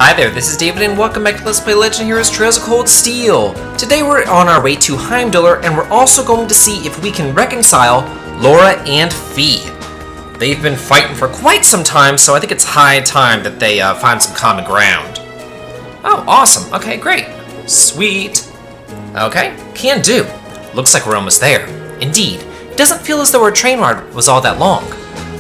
Hi there, this is David and welcome back to Let's Play Legend Heroes Trails of Cold Steel. Today we're on our way to Heimdall and we're also going to see if we can reconcile Laura and Fee. They've been fighting for quite some time, so I think it's high time that they find some common ground. Oh, awesome. Okay, great. Sweet. Okay, can do. Looks like we're almost there. Indeed, it doesn't feel as though our train ride was all that long.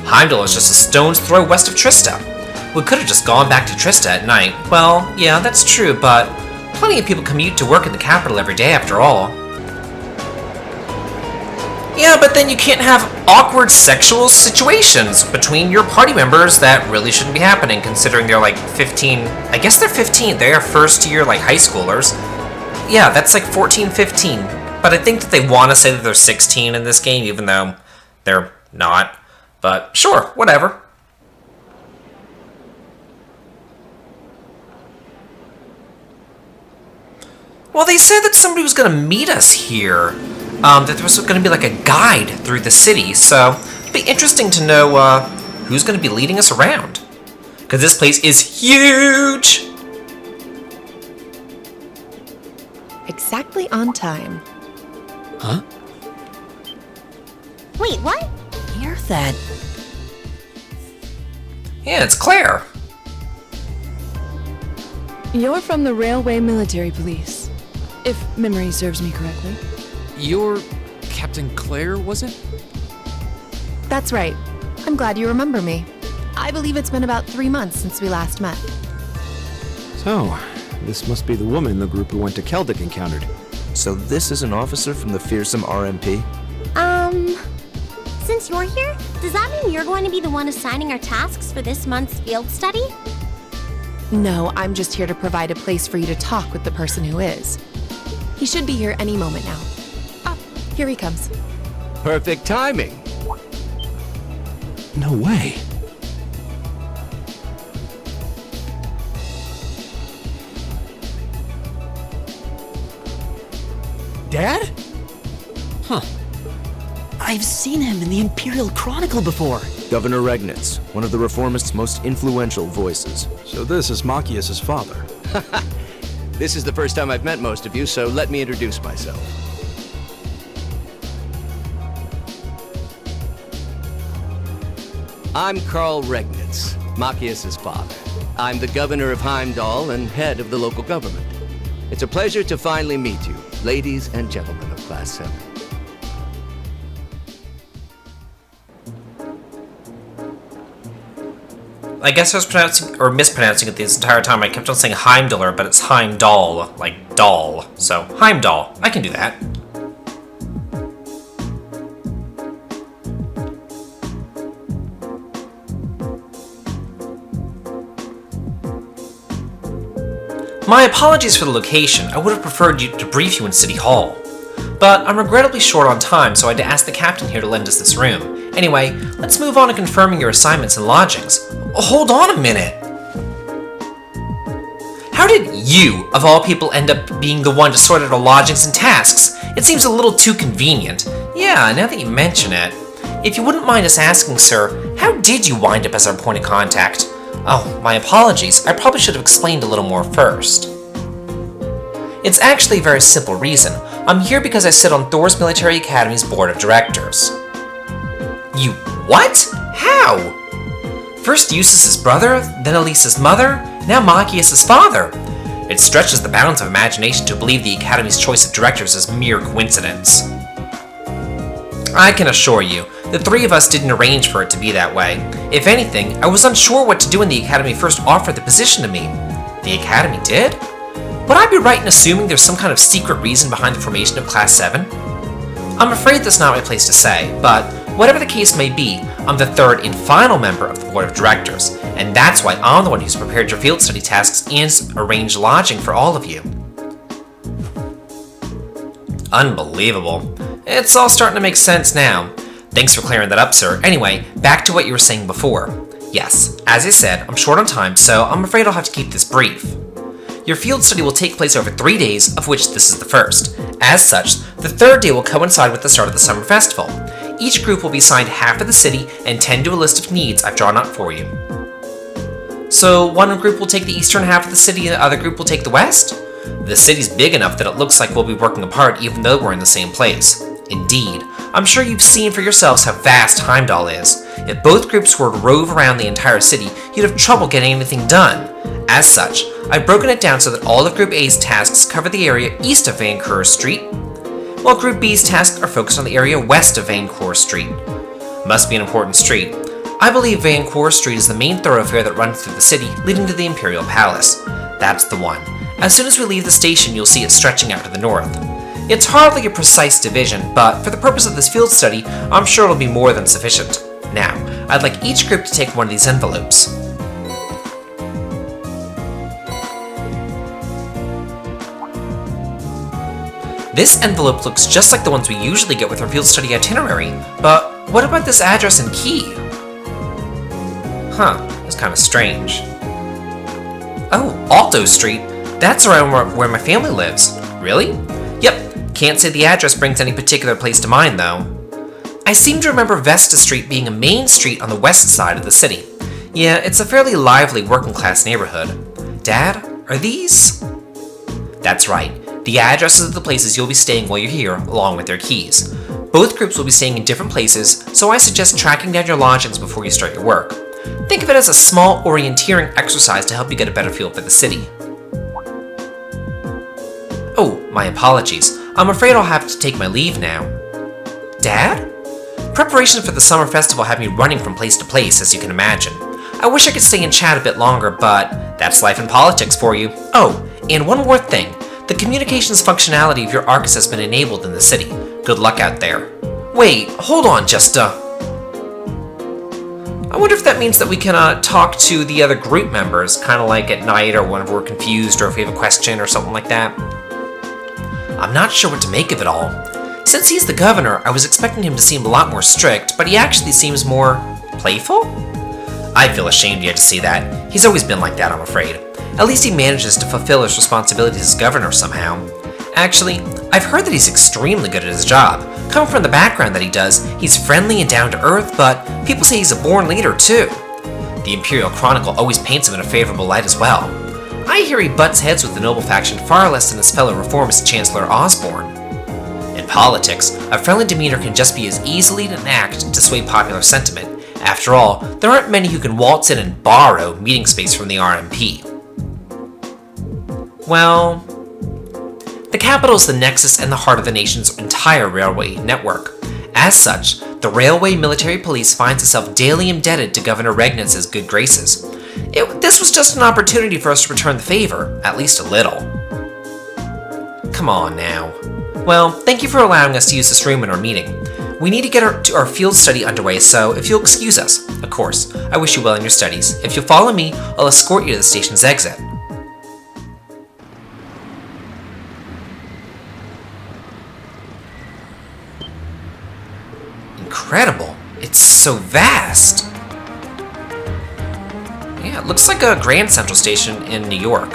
Heimdall is just a stone's throw west of Trista. We could have just gone back to Trista at night. Well, yeah, that's true, but plenty of people commute to work in the capital every day after all. Yeah, but then you can't have awkward sexual situations between your party members that really shouldn't be happening, considering they're like 15. I guess they're 15. They are first year, like, high schoolers. Yeah, that's like 14, 15. But I think that they want to say that they're 16 in this game, even though they're not. But sure, whatever. Well, they said that somebody was going to meet us here. That there was going to be like a guide through the city, so it'd be interesting to know who's going to be leading us around. Because this place is huge! Exactly on time. Huh? Wait, what? Hear that? Yeah, it's Claire. You're from the Railway Military Police, if memory serves me correctly. You're Captain Claire, was it? That's right. I'm glad you remember me. I believe it's been about 3 months since we last met. So, this must be the woman the group who went to Keldic encountered. So this is an officer from the fearsome RMP? Since you're here, does that mean you're going to be the one assigning our tasks for this month's field study? No, I'm just here to provide a place for you to talk with the person who is. He should be here any moment now. Ah, here he comes. Perfect timing. No way. Dad? Huh. I've seen him in the Imperial Chronicle before. Governor Regnitz, one of the Reformists' most influential voices. So this is Machias' father. This is the first time I've met most of you, so let me introduce myself. I'm Karl Regnitz, Machias' father. I'm the governor of Heimdall and head of the local government. It's a pleasure to finally meet you, ladies and gentlemen of Class 7. I guess I was pronouncing or mispronouncing it this entire time. I kept on saying Heimdall, but it's Heimdall, like doll. So, Heimdall. I can do that. My apologies for the location. I would have preferred to brief you in City Hall. But I'm regrettably short on time, so I had to ask the captain here to lend us this room. Anyway, let's move on to confirming your assignments and lodgings. Hold on a minute! How did you, of all people, end up being the one to sort out our lodgings and tasks? It seems a little too convenient. Yeah, now that you mention it. If you wouldn't mind us asking, sir, how did you wind up as our point of contact? Oh, my apologies. I probably should have explained a little more first. It's actually a very simple reason. I'm here because I sit on Thor's Military Academy's board of directors. You what? How? First Eustace's brother, then Elisa's mother, now Machias' father. It stretches the bounds of imagination to believe the Academy's choice of directors is mere coincidence. I can assure you, the three of us didn't arrange for it to be that way. If anything, I was unsure what to do when the Academy first offered the position to me. The Academy did? Would I be right in assuming there's some kind of secret reason behind the formation of Class 7? I'm afraid that's not my place to say, but whatever the case may be, I'm the third and final member of the Board of Directors, and that's why I'm the one who's prepared your field study tasks and arranged lodging for all of you. Unbelievable. It's all starting to make sense now. Thanks for clearing that up, sir. Anyway, back to what you were saying before. Yes, as I said, I'm short on time, so I'm afraid I'll have to keep this brief. Your field study will take place over 3 days, of which this is the first. As such, the third day will coincide with the start of the summer festival. Each group will be assigned half of the city and tend to a list of needs I've drawn up for you. So one group will take the eastern half of the city and the other group will take the west? The city's big enough that it looks like we'll be working apart even though we're in the same place. Indeed, I'm sure you've seen for yourselves how vast Heimdall is. If both groups were to rove around the entire city, you'd have trouble getting anything done. As such, I've broken it down so that all of Group A's tasks cover the area east of Vancouver Street, while Group B's tasks are focused on the area west of Vancouver Street. Must be an important street. I believe Vancouver Street is the main thoroughfare that runs through the city, leading to the Imperial Palace. That's the one. As soon as we leave the station, you'll see it stretching out to the north. It's hardly a precise division, but for the purpose of this field study, I'm sure it'll be more than sufficient. Now, I'd like each group to take one of these envelopes. This envelope looks just like the ones we usually get with our field study itinerary, but what about this address and key? Huh, that's kind of strange. Oh, Alto Street. That's around where my family lives. Really? Yep, can't say the address brings any particular place to mind though. I seem to remember Vesta Street being a main street on the west side of the city. Yeah, it's a fairly lively working class neighborhood. Dad, are these? That's right. The addresses of the places you'll be staying while you're here, along with their keys. Both groups will be staying in different places, so I suggest tracking down your lodgings before you start your work. Think of it as a small orienteering exercise to help you get a better feel for the city. Oh, my apologies. I'm afraid I'll have to take my leave now. Dad? Preparations for the summer festival have me running from place to place, as you can imagine. I wish I could stay and chat a bit longer, but that's life in politics for you. Oh, and one more thing. The communications functionality of your Arcus has been enabled in the city. Good luck out there. Wait, hold on just I wonder if that means that we can talk to the other group members, kind of like at night or whenever we're confused or if we have a question or something like that. I'm not sure what to make of it all. Since he's the governor, I was expecting him to seem a lot more strict, but he actually seems more playful? I feel ashamed yet to see that. He's always been like that, I'm afraid. At least he manages to fulfill his responsibilities as governor somehow. Actually, I've heard that he's extremely good at his job. Coming from the background that he does, he's friendly and down to earth, but people say he's a born leader too. The Imperial Chronicle always paints him in a favorable light as well. I hear he butts heads with the noble faction far less than his fellow reformist Chancellor Osborne. In politics, a friendly demeanor can just be as easily an act to sway popular sentiment. After all, there aren't many who can waltz in and borrow meeting space from the RMP. Well, the capital is the nexus and the heart of the nation's entire railway network. As such, the Railway Military Police finds itself daily indebted to Governor Regnitz's good graces. This was just an opportunity for us to return the favor, at least a little. Come on now. Well, thank you for allowing us to use this room in our meeting. We need to get our field study underway, so if you'll excuse us, of course, I wish you well in your studies. If you'll follow me, I'll escort you to the station's exit. Incredible. It's so vast. Yeah, it looks like a Grand Central Station in New York.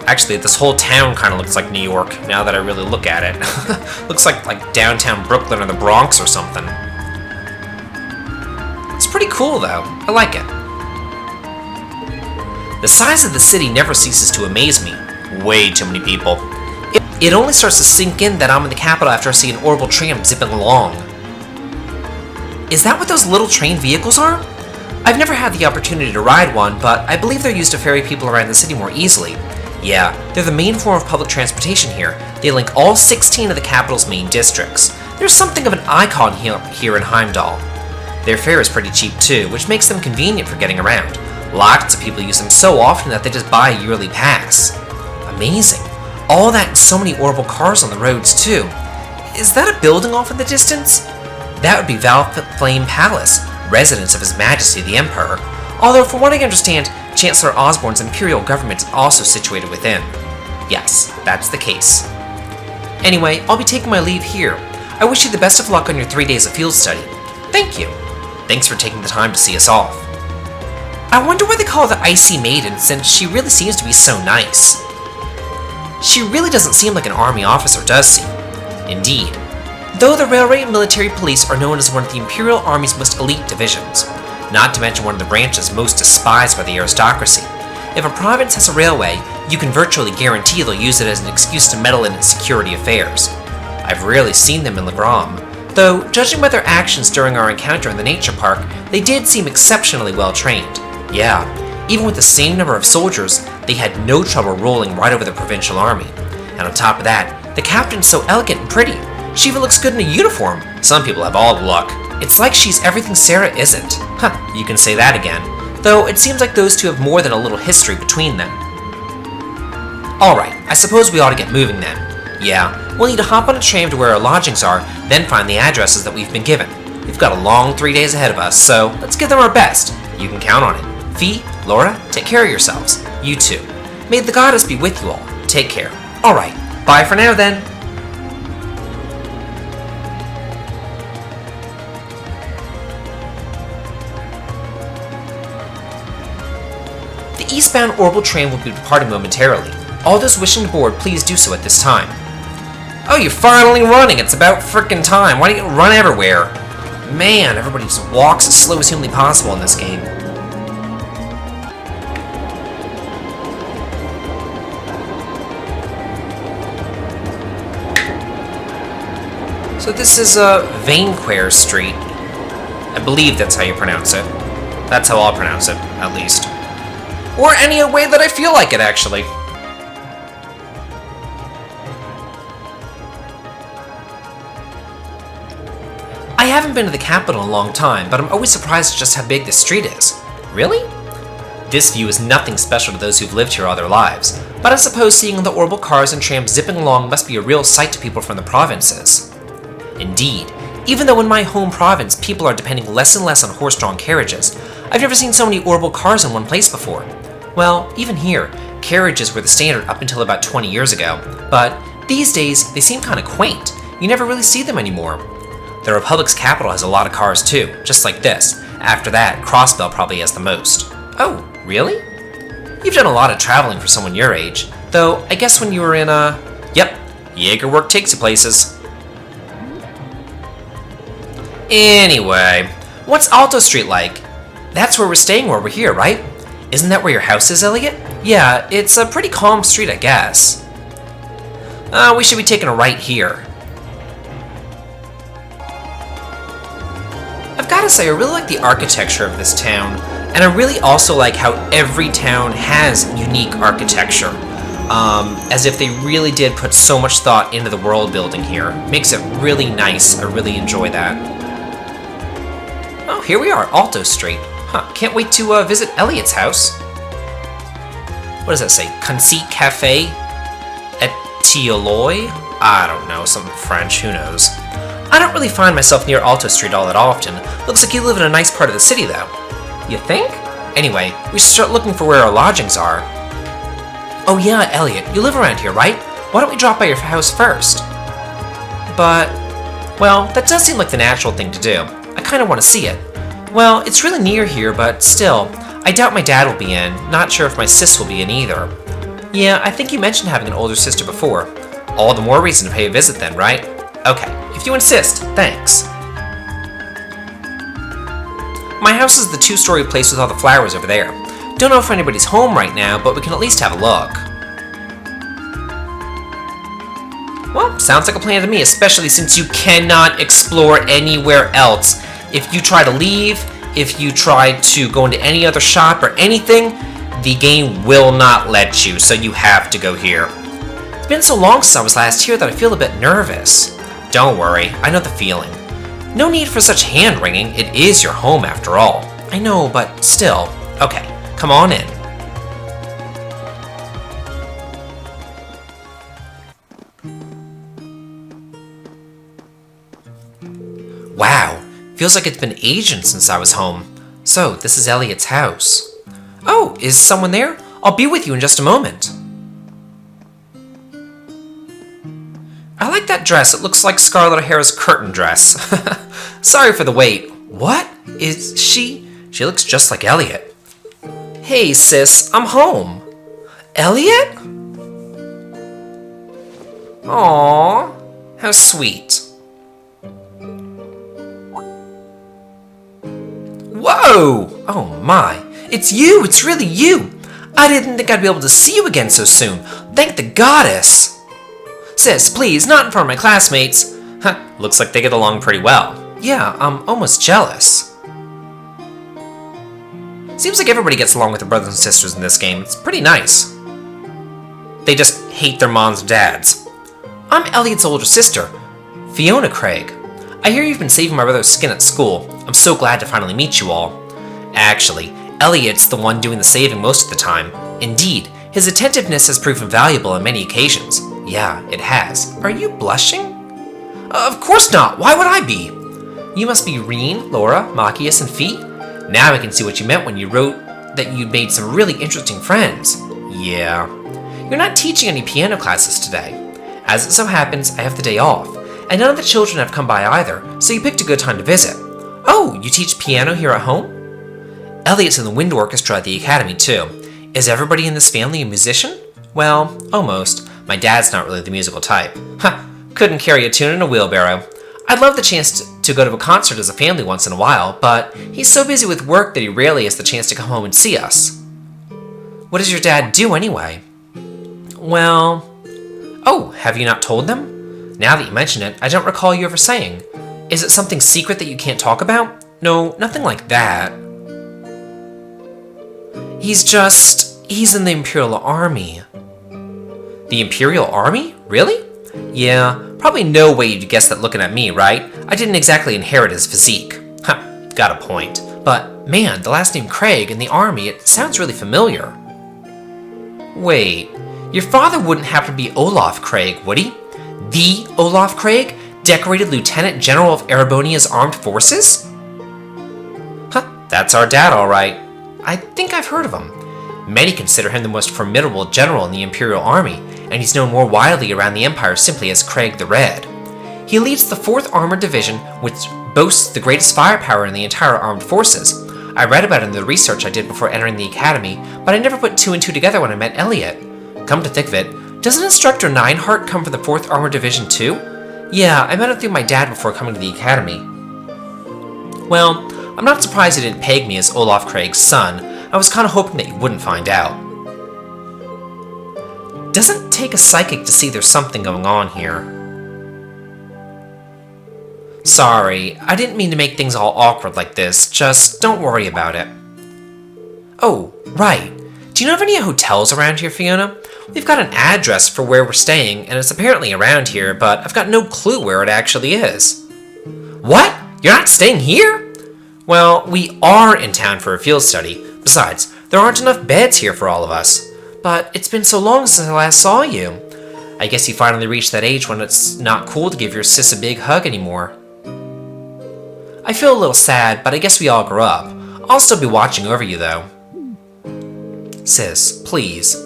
Actually, this whole town kind of looks like New York, now that I really look at it. Looks like downtown Brooklyn or the Bronx or something. It's pretty cool, though. I like it. The size of the city never ceases to amaze me. Way too many people. It only starts to sink in that I'm in the capital after I see an orbital tram zipping along. Is that what those little train vehicles are? I've never had the opportunity to ride one, but I believe they're used to ferry people around the city more easily. Yeah, they're the main form of public transportation here. They link all 16 of the capital's main districts. There's something of an icon here in Heimdall. Their fare is pretty cheap too, which makes them convenient for getting around. Lots of people use them so often that they just buy a yearly pass. Amazing. All that and so many orbital cars on the roads too. Is that a building off in the distance? That would be Valflame Palace, residence of His Majesty the Emperor. Although from what I understand, Chancellor Osborne's imperial government is also situated within. Yes, that's the case. Anyway, I'll be taking my leave here. I wish you the best of luck on your 3 days of field study. Thank you. Thanks for taking the time to see us off. I wonder why they call her the Icy Maiden, since she really seems to be so nice. She really doesn't seem like an army officer, does she? Indeed. Though the Railway Military Police are known as one of the Imperial Army's most elite divisions, not to mention one of the branches most despised by the aristocracy. If a province has a railway, you can virtually guarantee they'll use it as an excuse to meddle in its security affairs. I've rarely seen them in Legram, though, judging by their actions during our encounter in the nature park, they did seem exceptionally well trained. Yeah, even with the same number of soldiers, they had no trouble rolling right over the provincial army. And on top of that, the captain's so elegant and pretty. She even looks good in a uniform. Some people have all the luck. It's like she's everything Sarah isn't. Huh, you can say that again. Though it seems like those two have more than a little history between them. Alright, I suppose we ought to get moving then. Yeah, we'll need to hop on a train to where our lodgings are, then find the addresses that we've been given. We've got a long 3 days ahead of us, so let's give them our best. You can count on it. Fee, Laura, take care of yourselves. You too. May the goddess be with you all. Take care. Alright, bye for now then. The eastbound orbital train will be departing momentarily. All those wishing to board, please do so at this time. Oh, you're finally running! It's about frickin' time! Why don't you run everywhere? Man, everybody just walks as slow as humanly possible in this game. So this is Vainquare Street. I believe that's how you pronounce it. That's how I'll pronounce it, at least. Or any way that I feel like it, actually. I haven't been to the capital in a long time, but I'm always surprised at just how big this street is. Really? This view is nothing special to those who've lived here all their lives, but I suppose seeing the orbital cars and trams zipping along must be a real sight to people from the provinces. Indeed, even though in my home province people are depending less and less on horse-drawn carriages, I've never seen so many orbital cars in one place before. Well, even here, carriages were the standard up until about 20 years ago, but these days they seem kinda quaint. You never really see them anymore. The Republic's capital has a lot of cars too, just like this. After that, Crossbell probably has the most. Oh, really? You've done a lot of traveling for someone your age, though I guess when you were in Yep, Jaeger work takes you places. Anyway, what's Alto Street like? That's where we're staying while we're here, right? Isn't that where your house is, Elliot? Yeah, it's a pretty calm street, I guess. We should be taking a right here. I've gotta say, I really like the architecture of this town, and I really also like how every town has unique architecture. As if they really did put so much thought into the world building here. Makes it really nice. I really enjoy that. Oh, here we are, Alto Street. Huh, can't wait to visit Elliot's house. What does that say? Conceit Cafe? Etioloy? I don't know, something French, who knows. I don't really find myself near Alto Street all that often. Looks like you live in a nice part of the city, though. You think? Anyway, we should start looking for where our lodgings are. Oh yeah, Elliot, you live around here, right? Why don't we drop by your house first? But, well, that does seem like the natural thing to do. I kinda want to see it. Well, it's really near here, but still, I doubt my dad will be in. Not sure if my sis will be in either. Yeah, I think you mentioned having an older sister before. All the more reason to pay a visit then, right? Okay, if you insist, thanks. My house is the two-story place with all the flowers over there. Don't know if anybody's home right now, but we can at least have a look. Well, sounds like a plan to me, especially since you cannot explore anywhere else. If you try to leave, if you try to go into any other shop or anything, the game will not let you, so you have to go here. It's been so long since I was last here that I feel a bit nervous. Don't worry, I know the feeling. No need for such hand-wringing, it is your home after all. I know, but still. Okay, come on in. Wow, feels like it's been ages since I was home. So, this is Elliot's house. Oh, is someone there? I'll be with you in just a moment. I like that dress. It looks like Scarlett O'Hara's curtain dress. Sorry for the wait. What? Is she? She looks just like Elliot. Hey, sis, I'm home. Elliot? Aww, how sweet. What? Oh! Oh my. It's you! It's really you! I didn't think I'd be able to see you again so soon. Thank the goddess! Sis, please, not in front of my classmates. Huh, looks like they get along pretty well. Yeah, I'm almost jealous. Seems like everybody gets along with their brothers and sisters in this game. It's pretty nice. They just hate their moms and dads. I'm Elliot's older sister, Fiona Craig. I hear you've been saving my brother's skin at school. I'm so glad to finally meet you all. Actually, Elliot's the one doing the saving most of the time. Indeed, his attentiveness has proven valuable on many occasions. Yeah, it has. Are you blushing? Of course not! Why would I be? You must be Reen, Laura, Machias, and Fee? Now I can see what you meant when you wrote that you'd made some really interesting friends. Yeah. You're not teaching any piano classes today. As it so happens, I have the day off, and none of the children have come by either, so you picked a good time to visit. Oh, you teach piano here at home? Elliot's in the wind orchestra at the academy, too. Is everybody in this family a musician? Well, almost. My dad's not really the musical type. Huh, couldn't carry a tune in a wheelbarrow. I'd love the chance to go to a concert as a family once in a while, but he's so busy with work that he rarely has the chance to come home and see us. What does your dad do anyway? Well... Oh, have you not told them? Now that you mention it, I don't recall you ever saying. Is it something secret that you can't talk about? No, nothing like that. He's in the Imperial Army. The Imperial Army? Really? Yeah, probably no way you'd guess that looking at me, right? I didn't exactly inherit his physique. Huh, got a point. But, man, the last name Craig in the Army, it sounds really familiar. Wait, your father wouldn't happen to be Olaf Craig, would he? The Olaf Craig? Decorated Lieutenant General of Erebonia's Armed Forces? Huh, that's our dad, all right. I think I've heard of him. Many consider him the most formidable general in the Imperial Army, and he's known more widely around the Empire simply as Craig the Red. He leads the 4th Armored Division, which boasts the greatest firepower in the entire armed forces. I read about it in the research I did before entering the academy, but I never put 2 and 2 together when I met Elliot. Come to think of it, doesn't Instructor Nineheart come from the 4th Armored Division too? Yeah, I met him through my dad before coming to the academy. Well, I'm not surprised he didn't peg me as Olaf Craig's son. I was kind of hoping that you wouldn't find out. Doesn't take a psychic to see there's something going on here. Sorry, I didn't mean to make things all awkward like this. Just don't worry about it. Oh, right. Do you know of any hotels around here, Fiona? We've got an address for where we're staying, and it's apparently around here, but I've got no clue where it actually is. What? You're not staying here? Well, we are in town for a field study. Besides, there aren't enough beds here for all of us. But it's been so long since I last saw you. I guess you finally reached that age when it's not cool to give your sis a big hug anymore. I feel a little sad, but I guess we all grew up. I'll still be watching over you, though. Sis, please.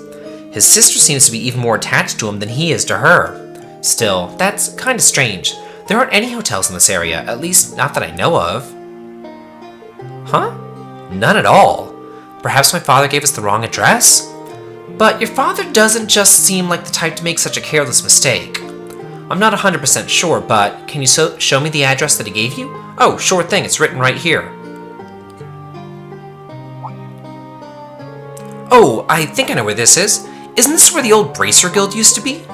His sister seems to be even more attached to him than he is to her. Still, that's kind of strange. There aren't any hotels in this area, at least not that I know of. Huh? None at all. Perhaps my father gave us the wrong address? But your father doesn't just seem like the type to make such a careless mistake. I'm not 100% sure, but can you show me the address that he gave you? Oh, sure thing, it's written right here. Oh, I think I know where this is. Isn't this where the old Bracer Guild used to be?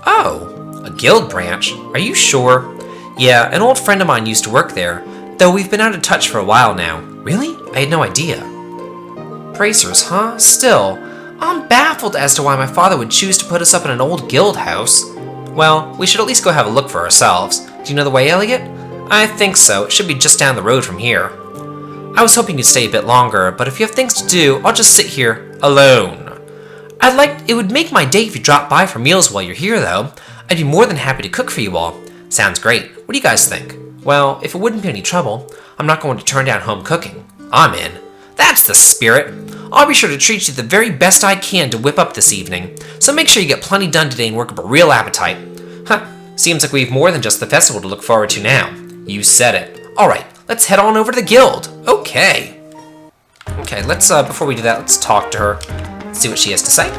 Oh, a guild branch? Are you sure? Yeah, an old friend of mine used to work there, though we've been out of touch for a while now. Really? I had no idea. Bracers, huh? Still, I'm baffled as to why my father would choose to put us up in an old guild house. Well, we should at least go have a look for ourselves. Do you know the way, Elliot? I think so. It should be just down the road from here. I was hoping you'd stay a bit longer, but if you have things to do, I'll just sit here alone. It would make my day if you dropped by for meals while you're here, though. I'd be more than happy to cook for you all. Sounds great. What do you guys think? Well, if it wouldn't be any trouble, I'm not going to turn down home cooking. I'm in. That's the spirit. I'll be sure to treat you the very best I can to whip up this evening, so make sure you get plenty done today and work up a real appetite. Huh, seems like we've more than just the festival to look forward to now. You said it. Alright, let's head on over to the guild. Okay, let's, before we do that, let's talk to her. Let's see what she has to say.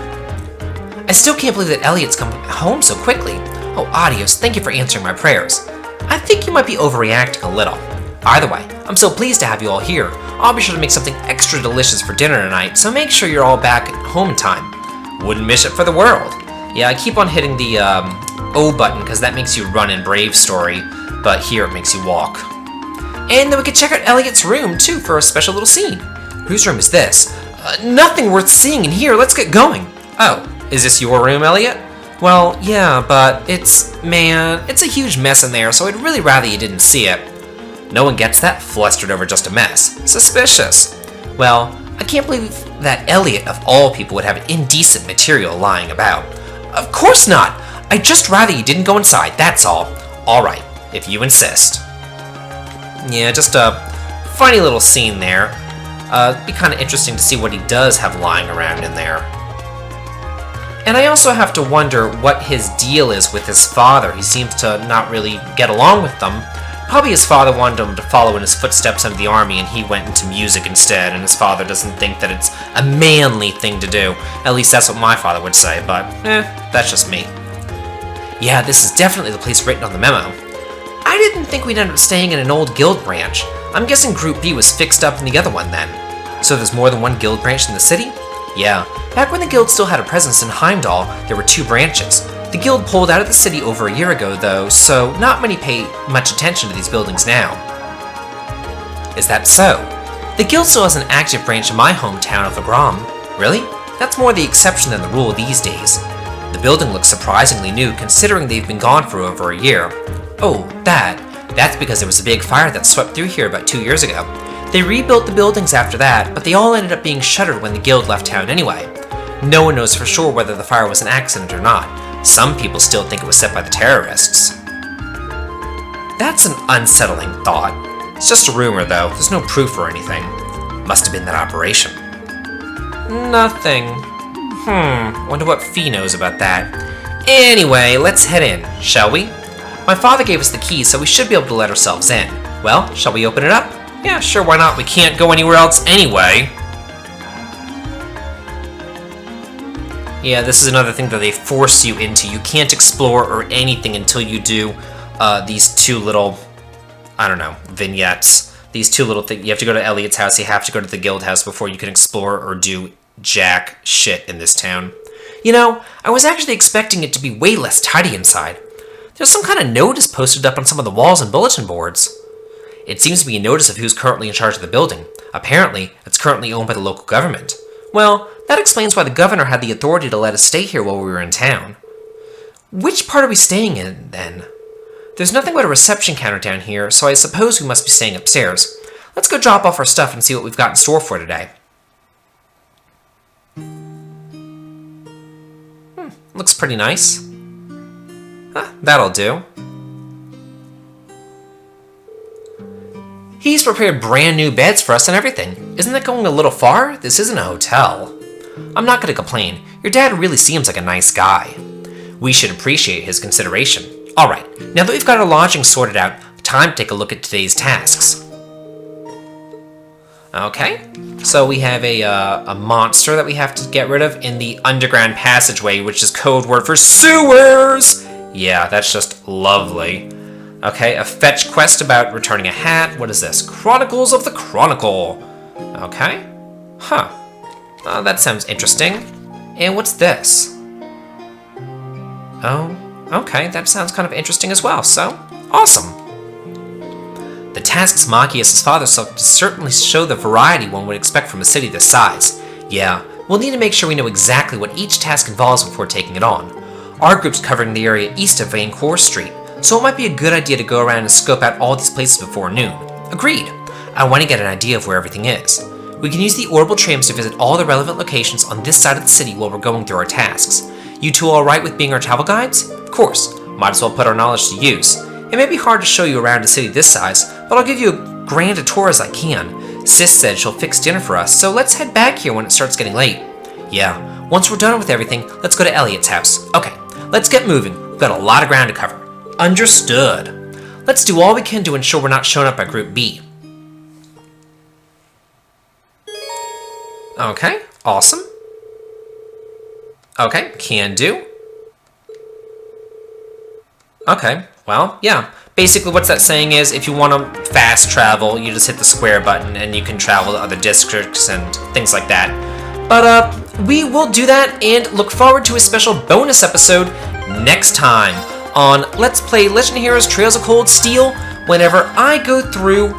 I still can't believe that Elliot's come home so quickly. Oh, Adios, thank you for answering my prayers. I think you might be overreacting a little. Either way, I'm so pleased to have you all here. I'll be sure to make something extra delicious for dinner tonight, so make sure you're all back at home in time. Wouldn't miss it for the world. Yeah, I keep on hitting the O button because that makes you run in Brave Story, but here it makes you walk. And then we can check out Elliot's room, too, for a special little scene. Whose room is this? Nothing worth seeing in here. Let's get going. Oh, is this your room, Elliot? Well, yeah, but it's a huge mess in there, so I'd really rather you didn't see it. No one gets that flustered over just a mess. Suspicious. Well, I can't believe that Elliot, of all people, would have indecent material lying about. Of course not! I'd just rather you didn't go inside, that's all. Alright, if you insist. Yeah, just a funny little scene there. It'd be kind of interesting to see what he does have lying around in there. And I also have to wonder what his deal is with his father. He seems to not really get along with them. Probably his father wanted him to follow in his footsteps into the army and he went into music instead, and his father doesn't think that it's a manly thing to do. At least that's what my father would say, but that's just me. Yeah, this is definitely the place written on the memo. I didn't think we'd end up staying in an old guild branch. I'm guessing Group B was fixed up in the other one then. So there's more than one guild branch in the city? Yeah, back when the guild still had a presence in Heimdall, there were 2 branches. The guild pulled out of the city over a year ago, though, so not many pay much attention to these buildings now. Is that so? The guild still has an active branch in my hometown of Agram. Really? That's more the exception than the rule these days. The building looks surprisingly new, considering they've been gone for over a year. Oh, that's because there was a big fire that swept through here about 2 years ago. They rebuilt the buildings after that, but they all ended up being shuttered when the guild left town anyway. No one knows for sure whether the fire was an accident or not. Some people still think it was set by the terrorists. That's an unsettling thought. It's just a rumor, though. There's no proof or anything. Must have been that operation. Nothing. Wonder what Fee knows about that. Anyway, let's head in, shall we? My father gave us the keys, so we should be able to let ourselves in. Well, shall we open it up? Yeah, sure, why not? We can't go anywhere else anyway. Yeah, this is another thing that they force you into. You can't explore or anything until you do these 2 little, I don't know, vignettes. These 2 little things. You have to go to Elliot's house, you have to go to the guild house before you can explore or do jack shit in this town. You know, I was actually expecting it to be way less tidy inside. There's some kind of notice posted up on some of the walls and bulletin boards. It seems to be a notice of who's currently in charge of the building. Apparently, it's currently owned by the local government. Well, that explains why the governor had the authority to let us stay here while we were in town. Which part are we staying in, then? There's nothing but a reception counter down here, so I suppose we must be staying upstairs. Let's go drop off our stuff and see what we've got in store for today. Looks pretty nice. That'll do. He's prepared brand new beds for us and everything. Isn't that going a little far? This isn't a hotel. I'm not gonna complain. Your dad really seems like a nice guy. We should appreciate his consideration. Alright, now that we've got our lodging sorted out, time to take a look at today's tasks. Okay, so we have a monster that we have to get rid of in the underground passageway, which is code word for sewers! Yeah, that's just lovely. Okay, a fetch quest about returning a hat. What is this? Chronicles of the Chronicle. Okay. That sounds interesting. And what's this? Oh, okay, that sounds kind of interesting as well, so awesome. The tasks Machias' father certainly show the variety one would expect from a city this size. Yeah, we'll need to make sure we know exactly what each task involves before taking it on. Our group's covering the area east of Vaincourt Street, so it might be a good idea to go around and scope out all these places before noon. Agreed. I want to get an idea of where everything is. We can use the orbital trams to visit all the relevant locations on this side of the city while we're going through our tasks. You two alright with being our travel guides? Of course. Might as well put our knowledge to use. It may be hard to show you around a city this size, but I'll give you as grand a tour as I can. Sis said she'll fix dinner for us, so let's head back here when it starts getting late. Yeah, once we're done with everything, let's go to Elliot's house. Okay, let's get moving. We've got a lot of ground to cover. Understood. Let's do all we can to ensure we're not shown up by Group B. Okay, awesome. Okay, can do. Okay, Well, yeah. Basically, what's that saying is, if you want to fast travel, you just hit the square button and you can travel to other districts and things like that. But, we will do that and look forward to a special bonus episode next time on Let's Play Legend of Heroes Trails of Cold Steel, whenever I go through,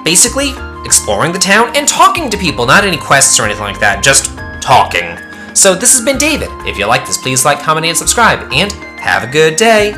basically exploring the town and talking to people. Not any quests or anything like that, just talking. So this has been David. If you like this, please like, comment, and subscribe, and have a good day.